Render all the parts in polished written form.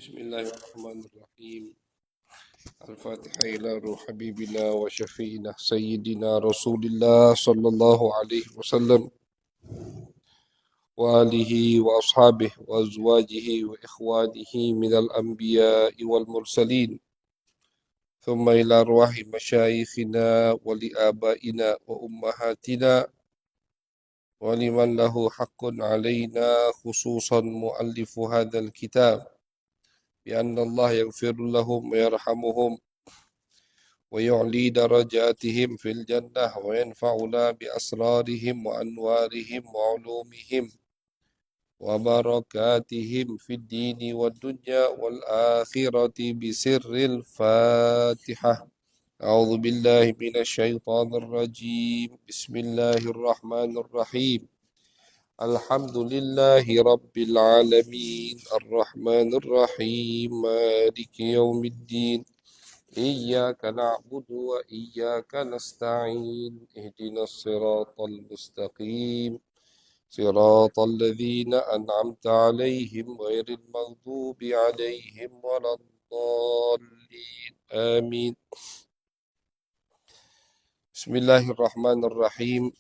بسم الله الرحمن الرحيم. الفاتحة إلى روح حبيبنا وشفينا سيدنا رسول الله صلى الله عليه وسلم وآله وأصحابه وأزواجه وإخوانه من الأنبياء والمرسلين ثم إلى أرواح مشايخنا ولآبائنا وأمهاتنا ولمن له حق علينا خصوصا مؤلف هذا الكتاب بأن الله يغفر لهم ويرحمهم ويعلي درجاتهم في الجنة وينفعنا بأسرارهم وأنوارهم وعلومهم وبركاتهم في الدين والدنيا والآخرة بسر الفاتحة. أعوذ بالله من الشيطان الرجيم. بسم الله الرحمن الرحيم. الحمد لله رب العالمين الرحمن الرحيم مالك يوم الدين إياك نعبد وإياك نستعين اهدنا الصراط المستقيم صراط الذين أنعمت عليهم غير المغضوب عليهم ولا الضالين آمين. بسم الله الرحمن الرحيم.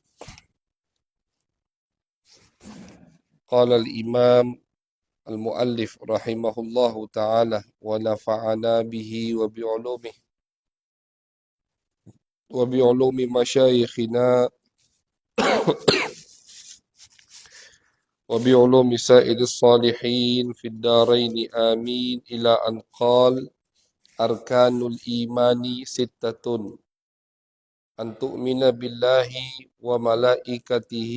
قال الإمام المؤلف رحمه الله تعالى ونفعنا به وبعلوم مشايخنا وبعلوم سائر الصالحين في الدارين آمين إلى أن قال أركان الإيمان 6 أن تؤمن بالله وملائكته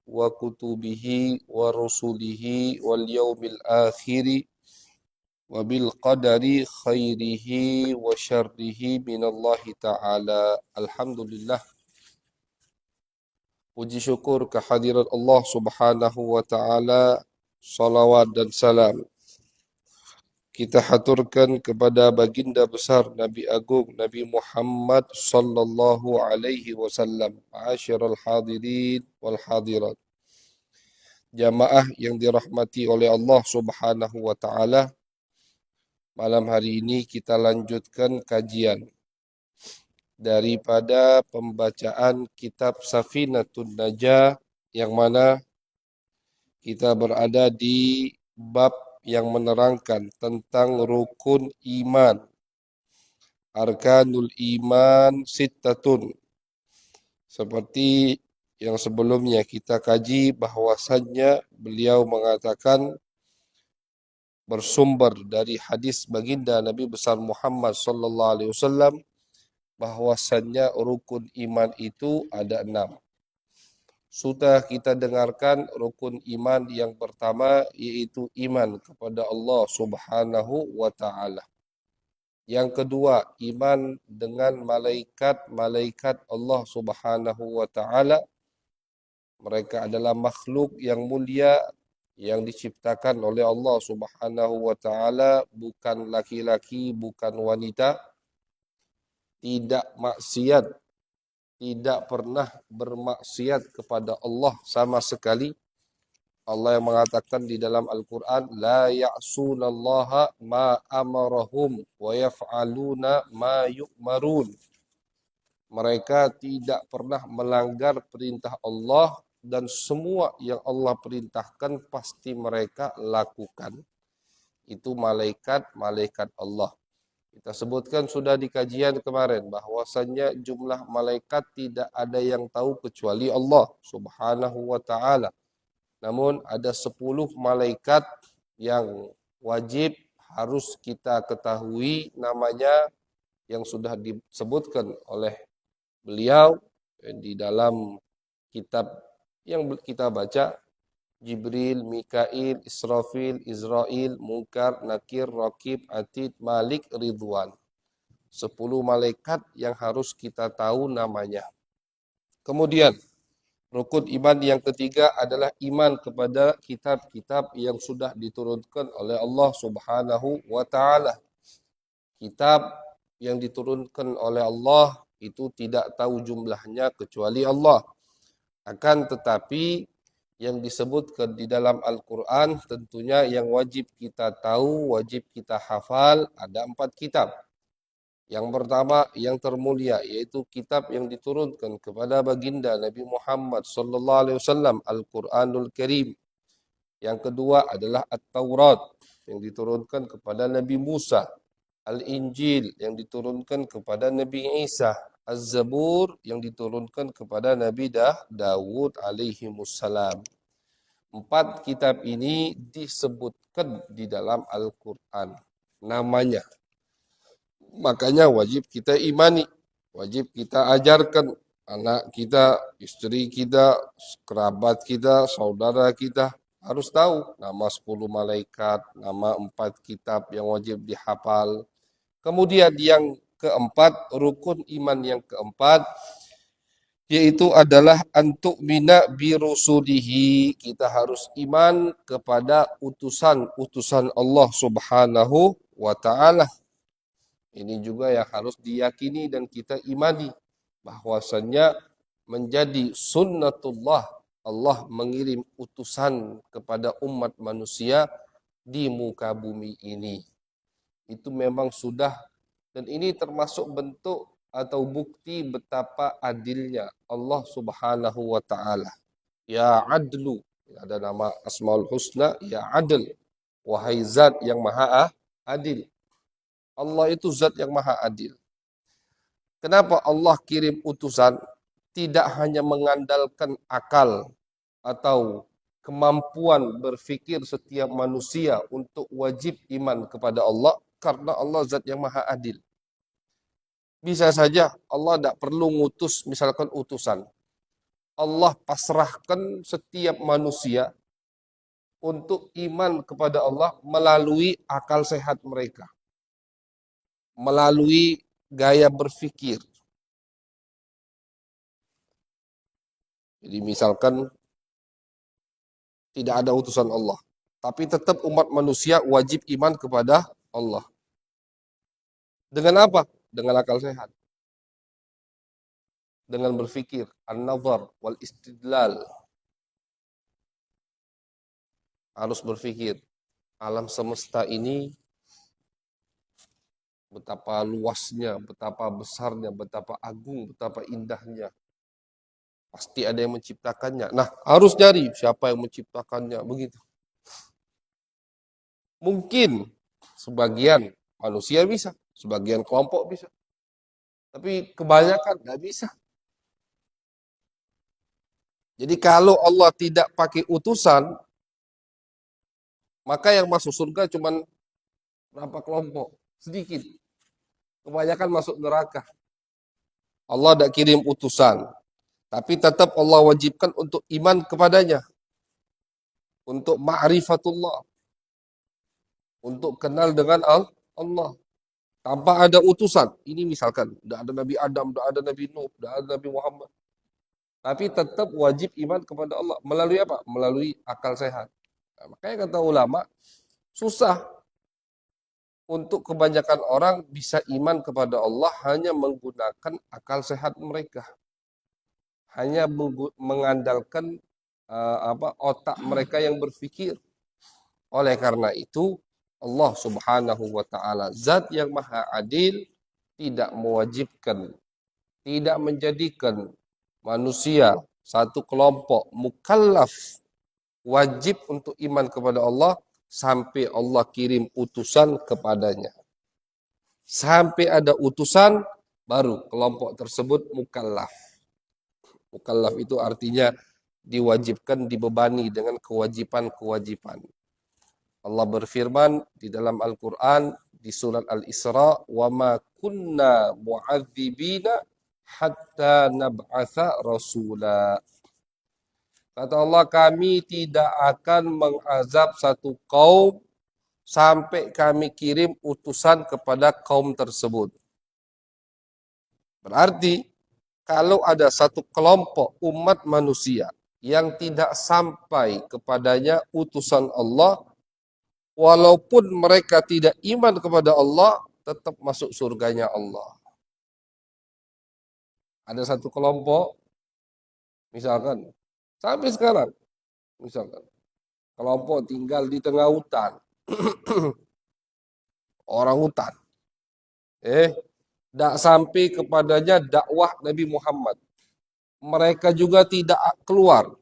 وكتبه ورسله واليوم الآخر وبالقدر خيره وشره من الله تعالى. Alhamdulillah. Puji syukur kehadirat Allah Subhanahu wa taala, salawat dan salam kita haturkan kepada baginda besar Nabi Agung Nabi Muhammad sallallahu alaihi wasallam. Ma'asyiral hadirin wal hadirat, jamaah yang dirahmati oleh Allah Subhanahu wa taala. Malam hari ini kita lanjutkan kajian daripada pembacaan kitab Safinatun Najah, yang mana kita berada di bab yang menerangkan tentang rukun iman. Arkanul iman 6. Seperti yang sebelumnya kita kaji bahwasannya beliau mengatakan bersumber dari hadis baginda Nabi besar Muhammad sallallahu alaihi wasallam bahwasannya rukun iman itu ada 6. Sudah kita dengarkan rukun iman yang pertama, yaitu iman kepada Allah Subhanahu wa taala. Yang kedua, iman dengan malaikat-malaikat Allah Subhanahu wa taala. Mereka adalah makhluk yang mulia yang diciptakan oleh Allah Subhanahu wa taala, bukan laki-laki, bukan wanita, tidak maksiat, tidak pernah bermaksiat kepada Allah sama sekali. Allah yang mengatakan di dalam Al-Quran, la ya'sunallaha ma amarahum wa yaf'aluna ma yu'marun. Mereka tidak pernah melanggar perintah Allah dan semua yang Allah perintahkan pasti mereka lakukan. Itu malaikat-malaikat Allah. Kita sebutkan sudah di kajian kemarin bahwasannya jumlah malaikat tidak ada yang tahu kecuali Allah Subhanahu wa taala. Namun ada 10 malaikat yang wajib harus kita ketahui namanya, yang sudah disebutkan oleh beliau di dalam kitab yang kita baca. Jibril, Mikail, Israfil, Izrail, Munkar, Nakir, Rakib, Atid, Malik, Ridwan. 10 malaikat yang harus kita tahu namanya. Kemudian rukun iman yang ketiga adalah iman kepada kitab-kitab yang sudah diturunkan oleh Allah Subhanahu wa taala. Kitab yang diturunkan oleh Allah itu tidak tahu jumlahnya kecuali Allah. Akan tetapi yang disebutkan di dalam Al-Quran, tentunya yang wajib kita tahu, wajib kita hafal, ada 4 kitab. Yang pertama, yang termulia, yaitu kitab yang diturunkan kepada baginda Nabi Muhammad SAW, Al-Quranul Karim. Yang kedua adalah At-Taurat, yang diturunkan kepada Nabi Musa. Al-Injil, yang diturunkan kepada Nabi Isa. Az-Zabur, yang diturunkan kepada Nabi Dawud alaihimussalam. 4 kitab ini disebutkan di dalam Al-Quran namanya. Makanya wajib kita imani, wajib kita ajarkan anak kita, istri kita, kerabat kita, saudara kita. Harus tahu nama 10 malaikat, nama 4 kitab yang wajib dihafal. Kemudian yang keempat, rukun iman yang keempat, yaitu adalah antu'mina birusulihi. Kita harus iman kepada utusan-utusan Allah Subhanahu wa ta'ala. Ini juga yang harus diyakini dan kita imani, bahwasannya menjadi sunnatullah, Allah mengirim utusan kepada umat manusia di muka bumi ini. Itu memang sudah, dan ini termasuk bentuk atau bukti betapa adilnya Allah Subhanahu wa taala. Ya Adlu, ada nama Asmaul Husna, ya Adl, wahai zat yang maha adil. Allah itu zat yang maha adil. Kenapa Allah kirim utusan? Tidak hanya mengandalkan akal atau kemampuan berfikir setiap manusia untuk wajib iman kepada Allah, karena Allah zat yang maha adil. Bisa saja Allah tidak perlu ngutus misalkan utusan. Allah pasrahkan setiap manusia untuk iman kepada Allah melalui akal sehat mereka, melalui gaya berfikir. Jadi misalkan tidak ada utusan Allah, tapi tetap umat manusia wajib iman kepada Allah. Dengan apa? Dengan akal sehat. Dengan berfikir, an-nazar wal istidlal. Harus berfikir, alam semesta ini betapa luasnya, betapa besarnya, betapa agung, betapa indahnya. Pasti ada yang menciptakannya. Nah, harus cari siapa yang menciptakannya, begitu. Mungkin sebagian manusia bisa, sebagian kelompok bisa. Tapi kebanyakan tidak bisa. Jadi kalau Allah tidak pakai utusan, maka yang masuk surga cuma berapa kelompok? Sedikit. Kebanyakan masuk neraka. Allah tidak kirim utusan. Tapi tetap Allah wajibkan untuk iman kepadanya. Untuk ma'rifatullah. Untuk kenal dengan Allah. Tanpa ada utusan. Ini misalkan, tidak ada Nabi Adam, tidak ada Nabi Nuh, tidak ada Nabi Muhammad. Tapi tetap wajib iman kepada Allah. Melalui apa? Melalui akal sehat. Nah, makanya kata ulama, susah untuk kebanyakan orang bisa iman kepada Allah hanya menggunakan akal sehat mereka. Hanya mengandalkan otak mereka yang berpikir. Oleh karena itu, Allah Subhanahu wa taala, zat yang maha adil, tidak mewajibkan, tidak menjadikan manusia satu kelompok mukallaf wajib untuk iman kepada Allah sampai Allah kirim utusan kepadanya. Sampai ada utusan baru kelompok tersebut mukallaf. Mukallaf itu artinya diwajibkan, dibebani dengan kewajiban-kewajiban. Allah berfirman di dalam Al-Quran di surat Al-Isra, wa ma kunna mu'adzibina hatta nab'atha rasula. Kata Allah, kami tidak akan mengazab satu kaum sampai kami kirim utusan kepada kaum tersebut. Berarti kalau ada satu kelompok umat manusia yang tidak sampai kepadanya utusan Allah, walaupun mereka tidak iman kepada Allah, tetap masuk surganya Allah. Ada satu kelompok, misalkan, sampai sekarang, Misalkan kelompok tinggal di tengah hutan, orang hutan, tidak sampai kepadanya dakwah Nabi Muhammad. Mereka juga tidak keluar.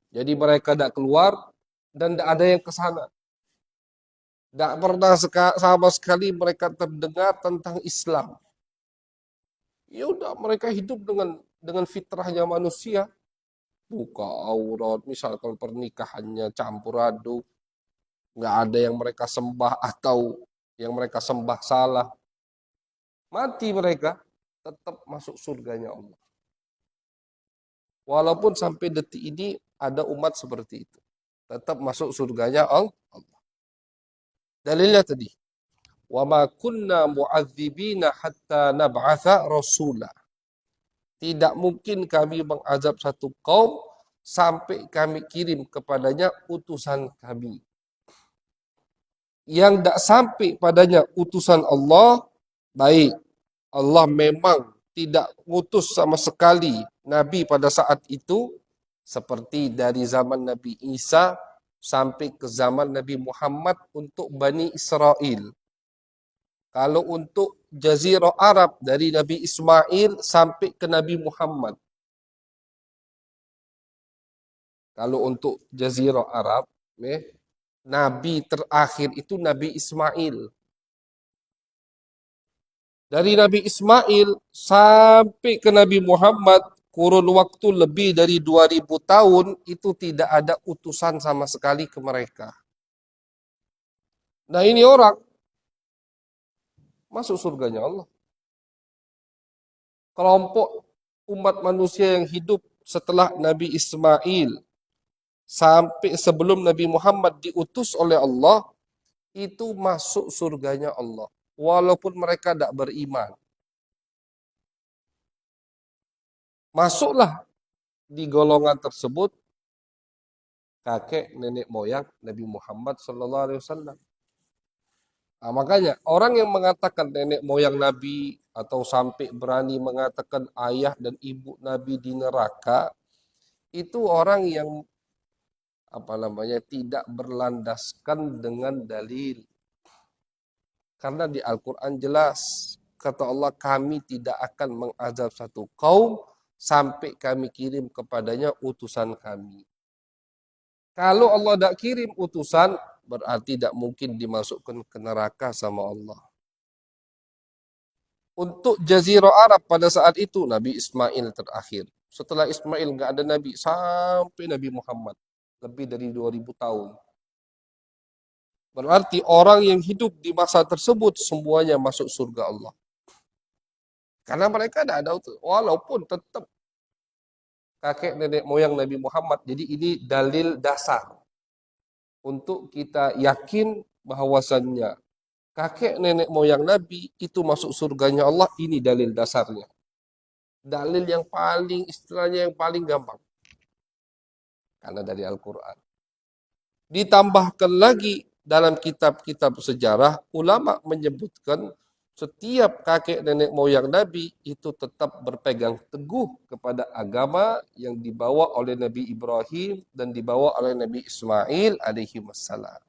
Jadi mereka tidak keluar dan tidak ada yang ke sana. Tidak pernah sama sekali mereka terdengar tentang Islam. Ya udah, mereka hidup dengan fitrahnya manusia. Buka aurat, misalkan pernikahannya campur aduk, nggak ada yang mereka sembah atau yang mereka sembah salah. Mati mereka, tetap masuk surganya Allah. Walaupun sampai detik ini ada umat seperti itu, tetap masuk surganya Allah. Dalilnya tadi, wa ma kunna mu'adzibina hatta nab'atha rasula. Tidak mungkin kami mengazab satu kaum sampai kami kirim kepadanya utusan kami. Yang tidak sampai padanya utusan Allah, baik, Allah memang tidak ngutus sama sekali Nabi pada saat itu, seperti dari zaman Nabi Isa sampai ke zaman Nabi Muhammad untuk Bani Israel. Kalau untuk Jazirah Arab dari Nabi Ismail sampai ke Nabi Muhammad. Kalau untuk Jazirah Arab, Nabi terakhir itu Nabi Ismail. Dari Nabi Ismail sampai ke Nabi Muhammad, kurun waktu lebih dari 2000 tahun, itu tidak ada utusan sama sekali ke mereka. Nah ini orang masuk surganya Allah. Kelompok umat manusia yang hidup setelah Nabi Ismail sampai sebelum Nabi Muhammad diutus oleh Allah, itu masuk surganya Allah. Walaupun mereka tidak beriman. Masuklah di golongan tersebut kakek nenek moyang Nabi Muhammad SAW. Nah, makanya orang yang mengatakan nenek moyang Nabi atau sampai berani mengatakan ayah dan ibu Nabi di neraka, itu orang yang tidak berlandaskan dengan dalil. Karena di Al-Quran jelas, kata Allah, kami tidak akan mengazab satu kaum sampai kami kirim kepadanya utusan kami. Kalau Allah tidak kirim utusan, berarti tidak mungkin dimasukkan ke neraka sama Allah. Untuk Jazirah Arab pada saat itu, Nabi Ismail terakhir. Setelah Ismail nggak ada Nabi sampai Nabi Muhammad. Lebih dari 2000 tahun. Berarti orang yang hidup di masa tersebut semuanya masuk surga Allah. Karena mereka tidak ada utusan. Walaupun tetap kakek nenek moyang Nabi Muhammad. Jadi ini dalil dasar untuk kita yakin bahwasannya kakek nenek moyang Nabi itu masuk surganya Allah. Ini dalil dasarnya. Dalil yang paling, istilahnya yang paling gampang. Karena dari Al-Quran. Ditambahkan lagi dalam kitab-kitab sejarah, ulama menyebutkan setiap kakek nenek moyang Nabi itu tetap berpegang teguh kepada agama yang dibawa oleh Nabi Ibrahim dan dibawa oleh Nabi Ismail alaihi wassalam.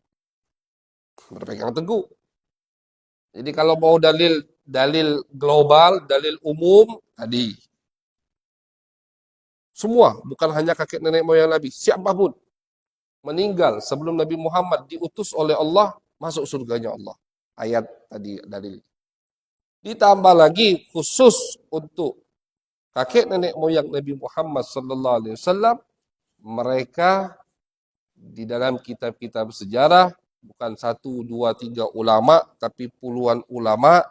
Berpegang teguh. Jadi kalau mau dalil global, dalil umum tadi. Semua, bukan hanya kakek nenek moyang Nabi, siapapun meninggal sebelum Nabi Muhammad diutus oleh Allah, masuk surganya Allah. Ayat tadi dalil. Ditambah lagi khusus untuk kakek nenek moyang Nabi Muhammad SAW, mereka di dalam kitab-kitab sejarah bukan 1, 2, 3 ulama, tapi puluhan ulama,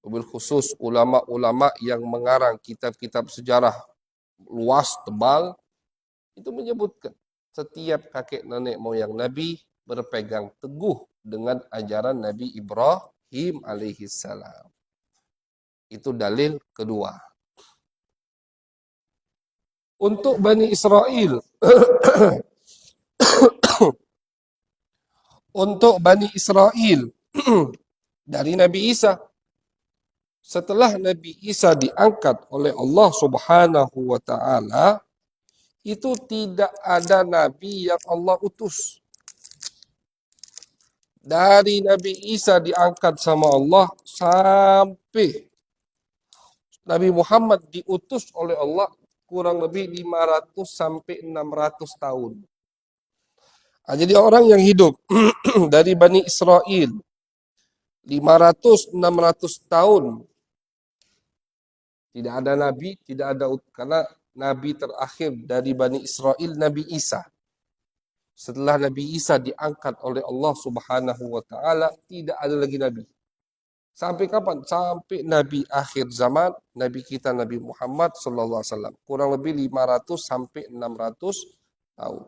mobil khusus ulama-ulama yang mengarang kitab-kitab sejarah luas, tebal, itu menyebutkan setiap kakek nenek moyang Nabi berpegang teguh dengan ajaran Nabi Ibrahim alaihissalam. Itu dalil kedua. Untuk Bani Israel, untuk Bani Israel dari Nabi Isa, setelah Nabi Isa diangkat oleh Allah Subhanahu wa taala, itu tidak ada nabi yang Allah utus. Dari Nabi Isa diangkat sama Allah sampai Nabi Muhammad diutus oleh Allah kurang lebih 500 sampai 600 tahun. Nah, jadi orang yang hidup dari Bani Israel 500-600 tahun tidak ada nabi, tidak ada karena nabi terakhir dari Bani Israel Nabi Isa. Setelah Nabi Isa diangkat oleh Allah Subhanahu wa taala, tidak ada lagi nabi. Sampai kapan? Sampai nabi akhir zaman, nabi kita Nabi Muhammad sallallahu alaihi wasallam. Kurang lebih 500 sampai 600 tahun.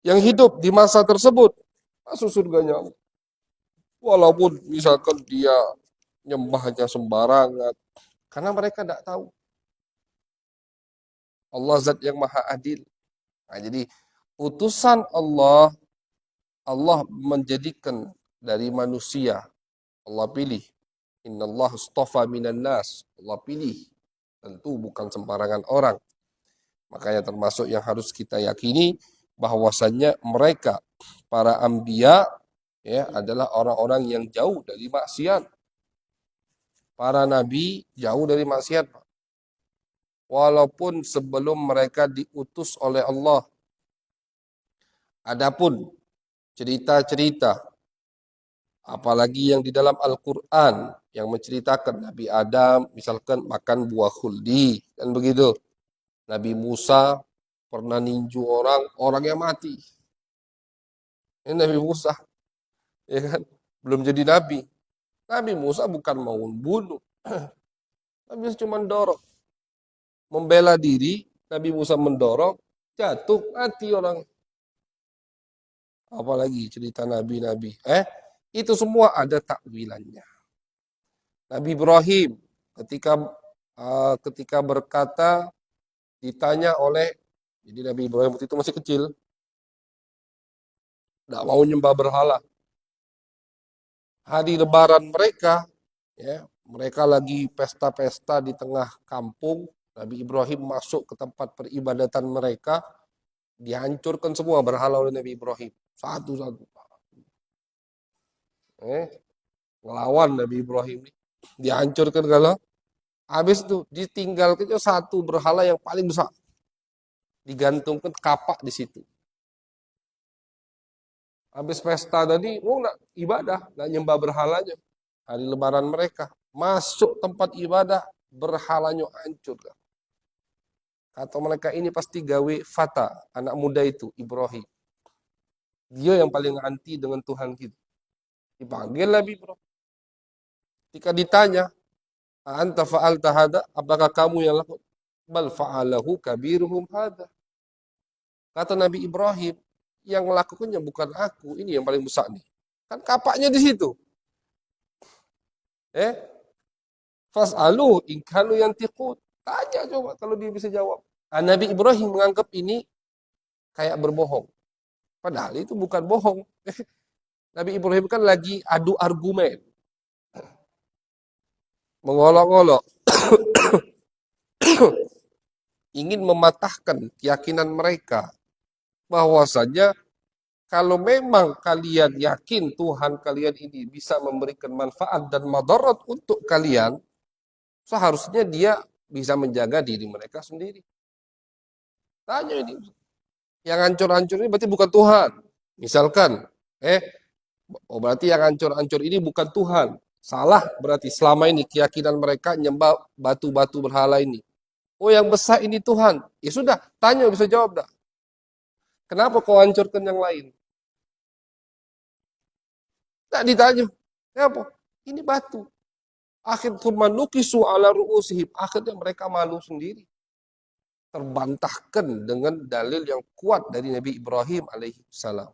Yang hidup di masa tersebut masuk surganya Allah. Walaupun misalkan dia nyembahnya sembarangan, karena mereka tidak tahu. Allah zat yang maha adil. Nah, jadi utusan Allah, Allah menjadikan dari manusia, Allah pilih. Innallah astafa minan nas. Allah pilih. Tentu bukan sembarangan orang. Makanya termasuk yang harus kita yakini bahwasannya mereka para anbiya ya adalah orang-orang yang jauh dari maksiat. Para nabi jauh dari maksiat. Walaupun sebelum mereka diutus oleh Allah. Adapun cerita-cerita apalagi yang di dalam Al-Quran yang menceritakan Nabi Adam misalkan makan buah khuldi kan begitu. Nabi Musa pernah ninju orang yang mati. Ini Nabi Musa ya kan belum jadi nabi. Nabi Musa bukan mau bunuh. Nabi cuma dorong membela diri. Nabi Musa mendorong jatuh mati orang. Apalagi cerita nabi-nabi. Itu semua ada takwilannya. Nabi Ibrahim ketika berkata ditanya oleh jadi Nabi Ibrahim waktu itu masih kecil, tidak mau nyembah berhala. Hari Lebaran mereka, ya mereka lagi pesta-pesta di tengah kampung. Nabi Ibrahim masuk ke tempat peribadatan mereka, dihancurkan semua berhala oleh Nabi Ibrahim satu-satu. Ngelawan Nabi Ibrahim ini. Dihancurkan kalau habis itu ditinggalkan satu berhala yang paling besar. Digantungkan kapak di situ. Habis pesta tadi, nak ibadah, nak nyembah berhalanya. Hari lebaran mereka. Masuk tempat ibadah, berhalanya hancur. Kata mereka ini pasti gawe Fata, anak muda itu, Ibrahim. Dia yang paling anti dengan Tuhan kita. Dipanggil Nabi Ibrahim. Ketika ditanya, anta fa'alta hada, apakah kamu yang lakukan? Bal fa'alahu kabiruhum hada. Kata Nabi Ibrahim, yang melakukannya bukan aku, ini yang paling besar nih. Kan kapaknya di situ. Fas'alu in kanu yantiqun. Tanya coba kalau dia bisa jawab. Nabi Ibrahim menganggap ini kayak berbohong. Padahal itu bukan bohong. Nabi Ibrahim kan lagi adu argumen. Mengolok-olok. Ingin mematahkan keyakinan mereka. Bahwasanya kalau memang kalian yakin Tuhan kalian ini bisa memberikan manfaat dan madarat untuk kalian, seharusnya dia bisa menjaga diri mereka sendiri. Tanya ini. Yang hancur-hancur ini berarti bukan Tuhan. Misalkan, berarti yang hancur-hancur ini bukan Tuhan. Salah berarti selama ini keyakinan mereka nyembah batu-batu berhala ini. Oh yang besar ini Tuhan. Ya sudah, tanya bisa jawab dah. Kenapa kau hancurkan yang lain? Tak ditanya. Kenapa? Ini batu. Akhirnya nukisu ala ru'usihim. Akhirnya mereka malu sendiri. Terbantahkan dengan dalil yang kuat dari Nabi Ibrahim alaihi salam.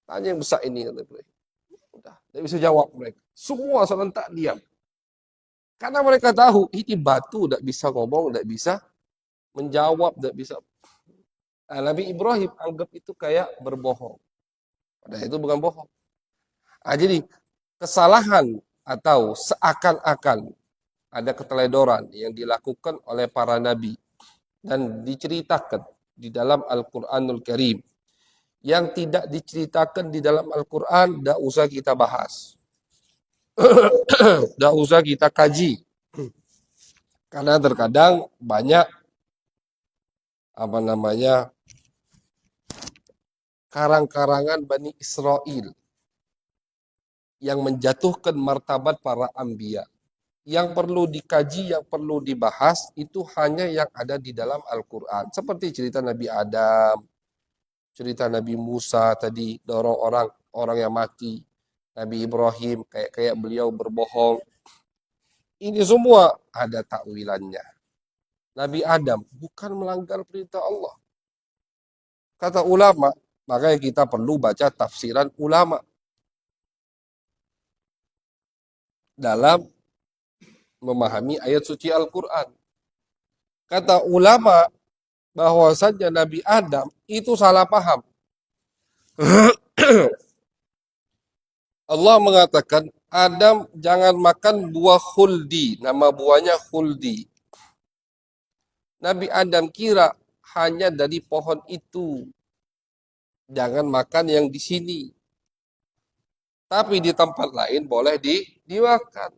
Tanya yang besar ini kata Ibrahim. Udah, tidak bisa jawab mereka. Semua serentak diam. Karena mereka tahu ini batu tidak bisa ngomong, tidak bisa menjawab, tidak bisa. Nah, Nabi Ibrahim anggap itu kayak berbohong. Padahal itu bukan bohong. Nah, jadi kesalahan atau seakan-akan ada keteledoran yang dilakukan oleh para nabi dan diceritakan di dalam Al-Quranul Karim. Yang tidak diceritakan di dalam Al-Quran, tidak usah kita bahas. Tidak usah kita kaji. Karena terkadang banyak karang-karangan Bani Israel yang menjatuhkan martabat para anbiya. Yang perlu dikaji, yang perlu dibahas, itu hanya yang ada di dalam Al-Quran. Seperti cerita Nabi Adam, cerita Nabi Musa tadi, dorong orang yang mati. Nabi Ibrahim, kayak beliau berbohong. Ini semua ada takwilannya. Nabi Adam bukan melanggar perintah Allah. Kata ulama, makanya kita perlu baca tafsiran ulama dalam memahami ayat suci Al-Quran. Kata ulama bahwasanya Nabi Adam itu salah paham. Allah mengatakan, Adam jangan makan buah khuldi. Nama buahnya khuldi. Nabi Adam kira hanya dari pohon itu. Jangan makan yang di sini. Tapi di tempat lain boleh dimakan.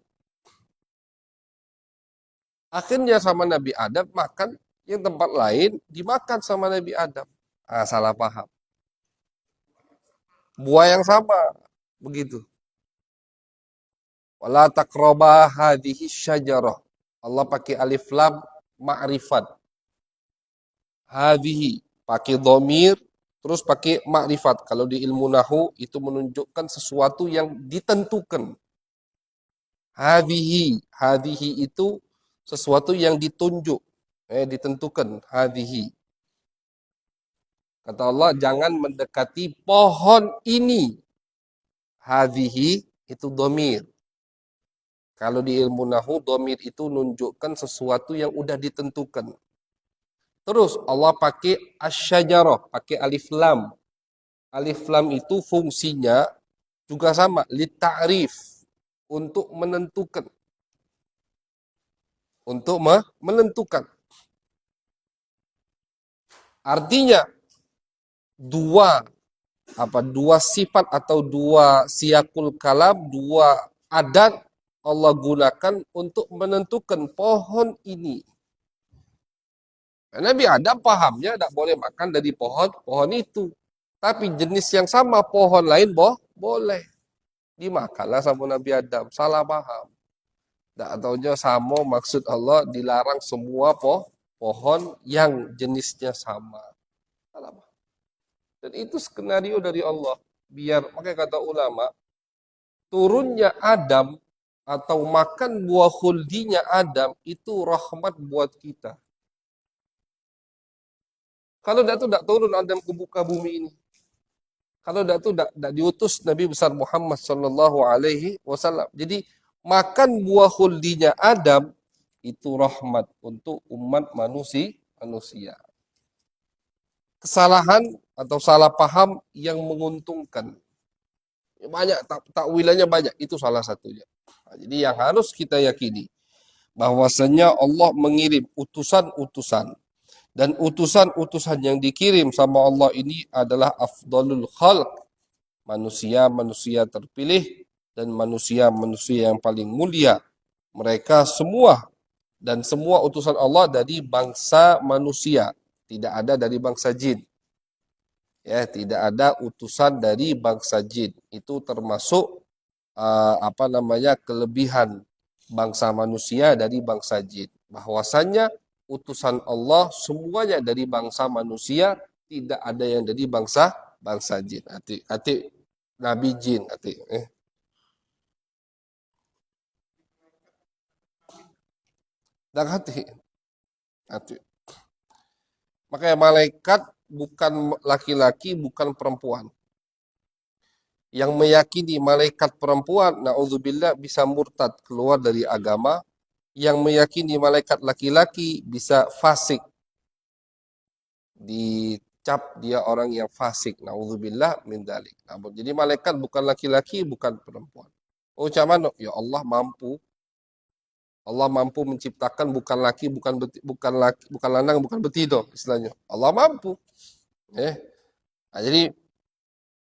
Akhirnya sama Nabi Adam makan yang tempat lain dimakan sama Nabi Adam. Salah paham. Buah yang sama. Begitu. Wala taqraba hadhihi syajarah. Allah pakai alif lam ma'rifat. Hadhihi pakai dhamir terus pakai ma'rifat. Kalau di ilmu nahu itu menunjukkan sesuatu yang ditentukan. Hadhihi itu sesuatu yang ditunjuk, ditentukan. Hadhihi. Kata Allah, jangan mendekati pohon ini. Hadhihi itu dhamir. Kalau di ilmu nahu, dhamir itu menunjukkan sesuatu yang udah ditentukan. Terus Allah pakai asyajarah, pakai alif lam. Alif lam itu fungsinya juga sama, litta'rif, untuk menentukan. Untuk menentukan. Artinya dua sifat atau dua siyakul kalam, dua adat Allah gunakan untuk menentukan pohon ini. Nabi Adam pahamnya tidak boleh makan dari pohon itu. Tapi jenis yang sama pohon lain boleh. Dimakanlah sama Nabi Adam. Salah paham. Tak taunya sama maksud Allah dilarang semua pohon yang jenisnya sama. Salah paham. Dan itu skenario dari Allah. Makanya kata ulama, turunnya Adam atau makan buah khuldinya Adam itu rahmat buat kita. Kalau tidak turun Adam ke muka bumi ini. Kalau tidak diutus Nabi besar Muhammad sallallahu alaihi wasallam. Jadi makan buah khuldinya Adam itu rahmat untuk umat manusia. Kesalahan atau salah paham yang menguntungkan. Banyak takwilannya banyak, itu salah satunya. Jadi yang harus kita yakini bahwasanya Allah mengirim utusan-utusan. Dan utusan-utusan yang dikirim sama Allah ini adalah afdalul khalq. Manusia-manusia terpilih dan manusia-manusia yang paling mulia. Mereka semua dan semua utusan Allah dari bangsa manusia. Tidak ada dari bangsa jin. Ya, tidak ada utusan dari bangsa jin. Itu termasuk kelebihan bangsa manusia dari bangsa jin. Bahwasannya utusan Allah semuanya dari bangsa manusia, tidak ada yang dari bangsa jin. Hati Nabi jin hati. Dan hati. Makanya malaikat bukan laki-laki, bukan perempuan. Yang meyakini malaikat perempuan, na'udzubillah, bisa murtad, keluar dari agama. Yang meyakini malaikat laki-laki bisa fasik, dicap dia orang yang fasik, naudzubillah min dzalik. Jadi malaikat bukan laki-laki, bukan perempuan. Ucapan ya Allah mampu Allah mampu menciptakan bukan laki, bukan lanang, bukan betina istilahnya. Allah mampu. Nah, jadi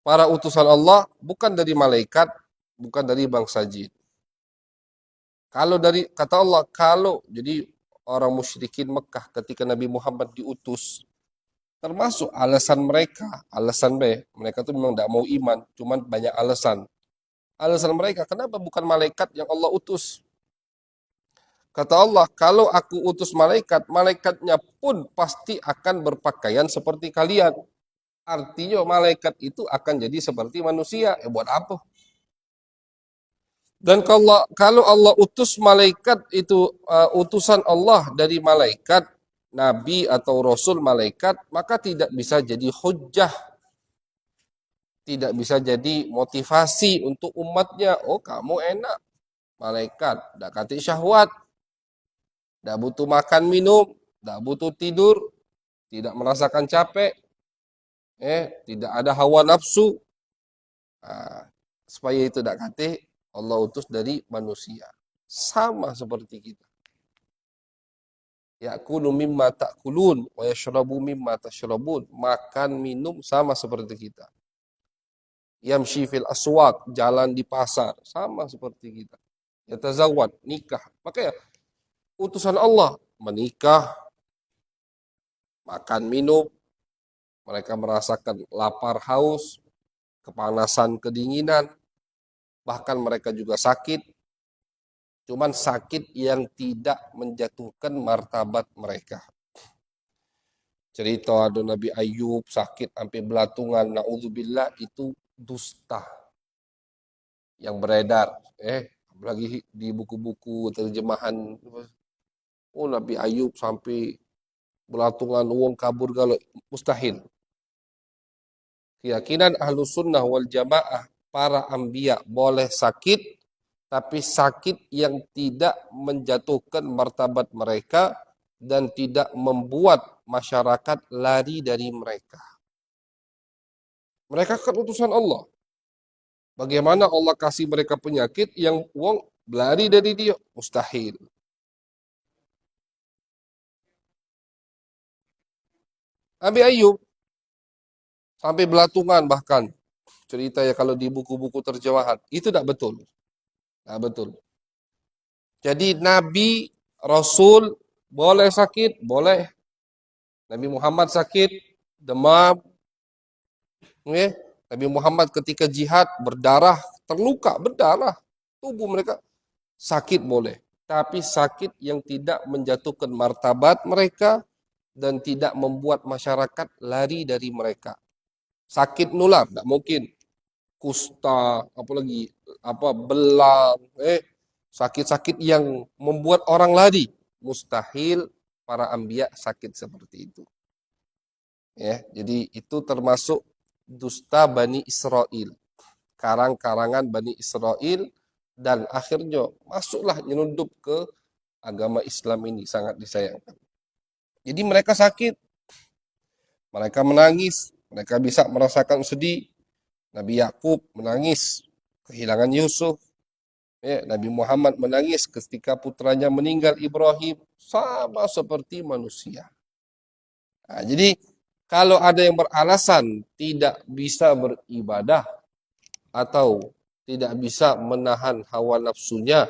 para utusan Allah bukan dari malaikat, bukan dari bangsa jin. Kalau dari kata Allah, kalau jadi orang musyrikin Mekah ketika Nabi Muhammad diutus, termasuk alasan mereka, alasan mereka tuh memang tidak mau iman, cuman banyak alasan. Alasan mereka, kenapa bukan malaikat yang Allah utus? Kata Allah, kalau aku utus malaikat, malaikatnya pun pasti akan berpakaian seperti kalian. Artinya malaikat itu akan jadi seperti manusia. Buat apa? Dan kalau Allah utus malaikat itu utusan Allah dari malaikat, nabi atau rasul malaikat, maka tidak bisa jadi hujjah, tidak bisa jadi motivasi untuk umatnya. Oh, kamu enak, malaikat, tidak kati syahwat, tidak butuh makan minum, tidak butuh tidur, tidak merasakan capek, tidak ada hawa nafsu. Nah, supaya itu tidak kati Allah utus dari manusia. Sama seperti kita. Ya'kulu mimma ta'kulun wa yashrabu mimma tashrabun. Makan, minum sama seperti kita. Yamshi fil aswaq, jalan di pasar, sama seperti kita. Yatazawwad, nikah. Makanya utusan Allah menikah, makan, minum, mereka merasakan lapar, haus, kepanasan, kedinginan, bahkan mereka juga sakit. Cuman sakit yang tidak menjatuhkan martabat mereka. Cerita ada Nabi Ayub sakit sampai belatungan, naudzubillah, itu dusta yang beredar. Apalagi di buku-buku terjemahan. Oh, Nabi Ayub sampai belatungan, uang kabur galau. Mustahil. Keyakinan Ahlus Sunnah wal Jamaah, para anbiya boleh sakit, tapi sakit yang tidak menjatuhkan martabat mereka dan tidak membuat masyarakat lari dari mereka. Mereka kan utusan Allah. Bagaimana Allah kasih mereka penyakit yang wong lari dari dia? Mustahil. Nabi Ayub sampai belatungan bahkan. Cerita ya kalau di buku-buku terjemahan. Itu tidak betul. Tidak betul. Jadi Nabi, Rasul, boleh sakit? Boleh. Nabi Muhammad sakit, demam. Nabi Muhammad ketika jihad, berdarah, terluka, berdarah. Tubuh mereka sakit boleh. Tapi sakit yang tidak menjatuhkan martabat mereka dan tidak membuat masyarakat lari dari mereka. Sakit nular, tidak mungkin. Kusta, apalagi belang, sakit-sakit yang membuat orang lari. Mustahil para anbiya sakit seperti itu. Jadi itu termasuk dusta Bani Israel. Karang-karangan Bani Israel, dan akhirnya masuklah nyelundup ke agama Islam ini, sangat disayangkan. Jadi mereka sakit, mereka menangis, mereka bisa merasakan sedih. Nabi Yakub menangis kehilangan Yusuf. Nabi Muhammad menangis ketika putranya meninggal Ibrahim. Sama seperti manusia. Nah, jadi kalau ada yang beralasan tidak bisa beribadah atau tidak bisa menahan hawa nafsunya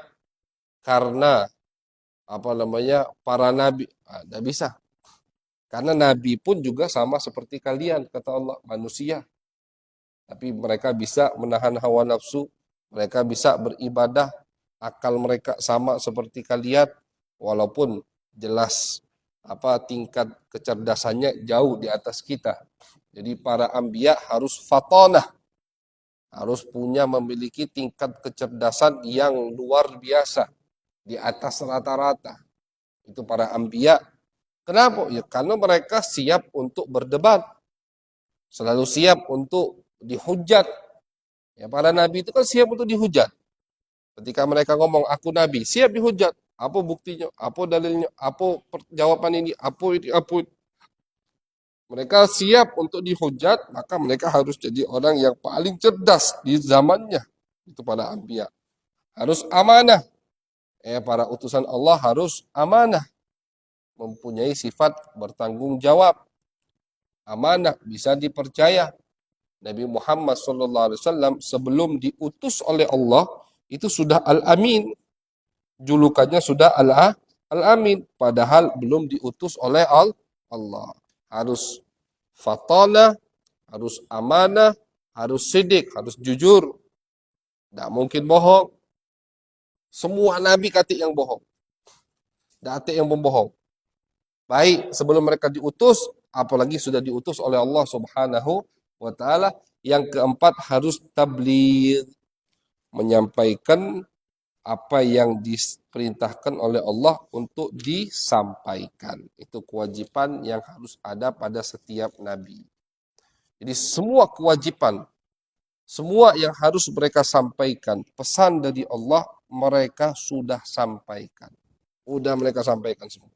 karena para nabi, tidak bisa. Karena nabi pun juga sama seperti kalian, kata Allah, manusia. Tapi mereka bisa menahan hawa nafsu, mereka bisa beribadah, akal mereka sama seperti kalian, walaupun jelas tingkat kecerdasannya jauh di atas kita. Jadi para anbiya harus fatonah, harus memiliki tingkat kecerdasan yang luar biasa, di atas rata-rata. Itu para anbiya. Kenapa? Ya karena mereka siap untuk berdebat, selalu siap untuk dihujat. Ya, para nabi itu kan siap untuk dihujat. Ketika mereka ngomong aku nabi, siap dihujat. Apa buktinya? Apa dalilnya? Apa jawaban ini? Apa ini? Apa ini? Mereka siap untuk dihujat, maka mereka harus jadi orang yang paling cerdas di zamannya. Itu para anbiya. Harus amanah. Para utusan Allah harus amanah, mempunyai sifat bertanggung jawab. Amanah, bisa dipercaya. Nabi Muhammad SAW sebelum diutus oleh Allah itu sudah Al-Amin. Julukannya sudah Al-Amin. Padahal belum diutus oleh Allah. Harus fatanah, harus amanah, harus sidik, harus jujur. Tidak mungkin bohong. Semua Nabi kata yang bohong. Tidak ada yang membohong. Baik sebelum mereka diutus, apalagi sudah diutus oleh Allah Subhanahu wa taala. Yang keempat harus tabligh, menyampaikan apa yang diperintahkan oleh Allah untuk disampaikan. Itu kewajiban yang harus ada pada setiap nabi. Jadi semua kewajiban, semua yang harus mereka sampaikan, pesan dari Allah mereka sudah sampaikan. Sudah mereka sampaikan semua.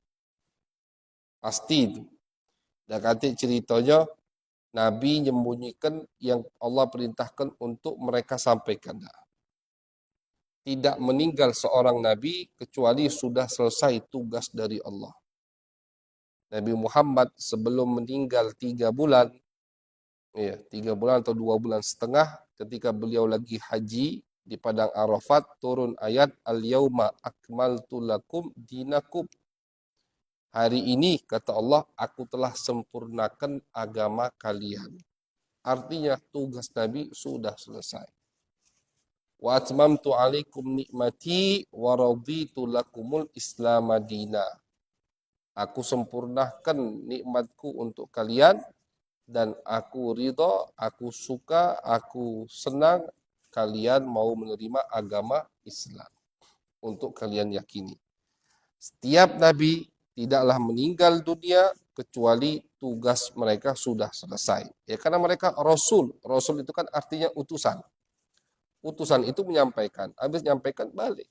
Pasti itu. Dan nanti ceritanya Nabi menyembunyikan yang Allah perintahkan untuk mereka sampaikan. Tidak meninggal seorang Nabi kecuali sudah selesai tugas dari Allah. Nabi Muhammad sebelum meninggal 3 bulan, 3 bulan atau 2 bulan setengah, ketika beliau lagi haji di Padang Arafat, turun ayat Al-Yauma akmaltu lakum dinakum. Hari ini, kata Allah, aku telah sempurnakan agama kalian. Artinya tugas Nabi sudah selesai. Wa atmamtu alaikum nikmati wa raditu lakumul Islam madina. Aku sempurnakan nikmatku untuk kalian dan aku ridha, aku suka, aku senang kalian mau menerima agama Islam untuk kalian yakini. Setiap nabi tidaklah meninggal dunia kecuali tugas mereka sudah selesai. Ya karena mereka rasul. Rasul itu kan artinya utusan. Utusan itu menyampaikan, habis menyampaikan balik.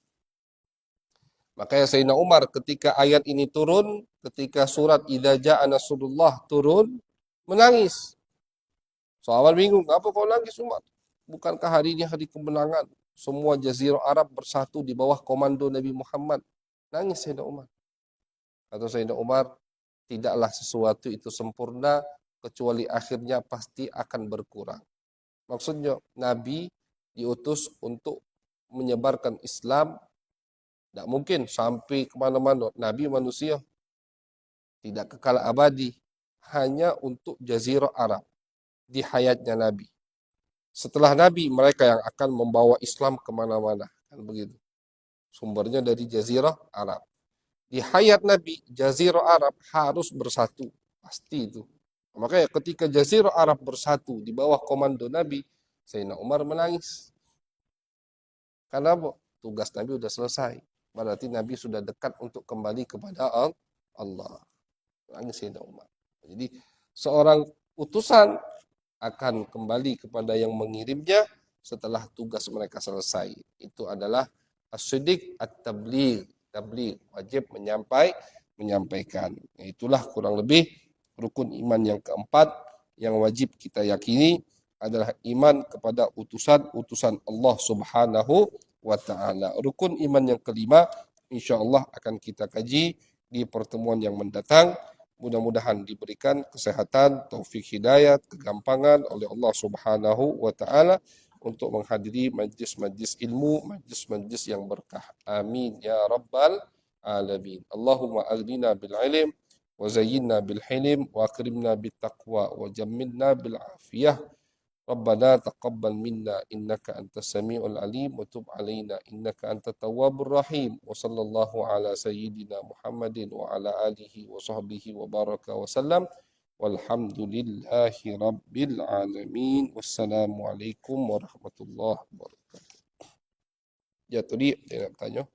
Makanya Sayyidina Umar ketika ayat ini turun, ketika surat Idza Jaa Nasrullah turun, menangis. Sahabat bingung, apa kau nangis Umar? Bukankah hari ini hari kemenangan? Semua Jazirah Arab bersatu di bawah komando Nabi Muhammad. Nangis Sayyidina Umar. Atau Sayyidina Umar, tidaklah sesuatu itu sempurna, kecuali akhirnya pasti akan berkurang. Maksudnya, Nabi diutus untuk menyebarkan Islam. Tidak mungkin sampai kemana-mana. Nabi manusia tidak kekal abadi. Hanya untuk Jazirah Arab. Di hayatnya Nabi. Setelah Nabi, mereka yang akan membawa Islam kemana-mana. Kan begitu. Sumbernya dari Jazirah Arab. Di hayat Nabi, Jazirah Arab harus bersatu. Pasti itu. Makanya ketika Jazirah Arab bersatu di bawah komando Nabi, Sayyidina Umar menangis. Karena tugas Nabi sudah selesai. Berarti Nabi sudah dekat untuk kembali kepada Allah. Menangis Sayyidina Umar. Jadi seorang utusan akan kembali kepada yang mengirimnya setelah tugas mereka selesai. Itu adalah as-siddiq at-tabligh. Tabligh wajib menyampaikan. Itulah kurang lebih rukun iman yang keempat yang wajib kita yakini adalah iman kepada utusan-utusan Allah Subhanahu wa taala. Rukun iman yang kelima insyaallah akan kita kaji di pertemuan yang mendatang. Mudah-mudahan diberikan kesehatan, taufik hidayat, kegampangan oleh Allah Subhanahu wa taala untuk menghadiri majlis-majlis ilmu, majlis-majlis yang berkah. Amin ya rabbal alamin. Allahumma aghnina bil ilm wa zayyinna bil hilm wa akrimna bit taqwa wa jammilna bil afiyah. ربنا تقبل منا إنك أنت السميع العليم وتب علينا إنك أنت التواب الرحيم وصلى الله على سيدنا محمد وعلى آله وصحبه وبارك وسلم والحمد لله رب العالمين والسلام عليكم warahmatullahi wabarakatuh. Ya tadi dia nak bertanya.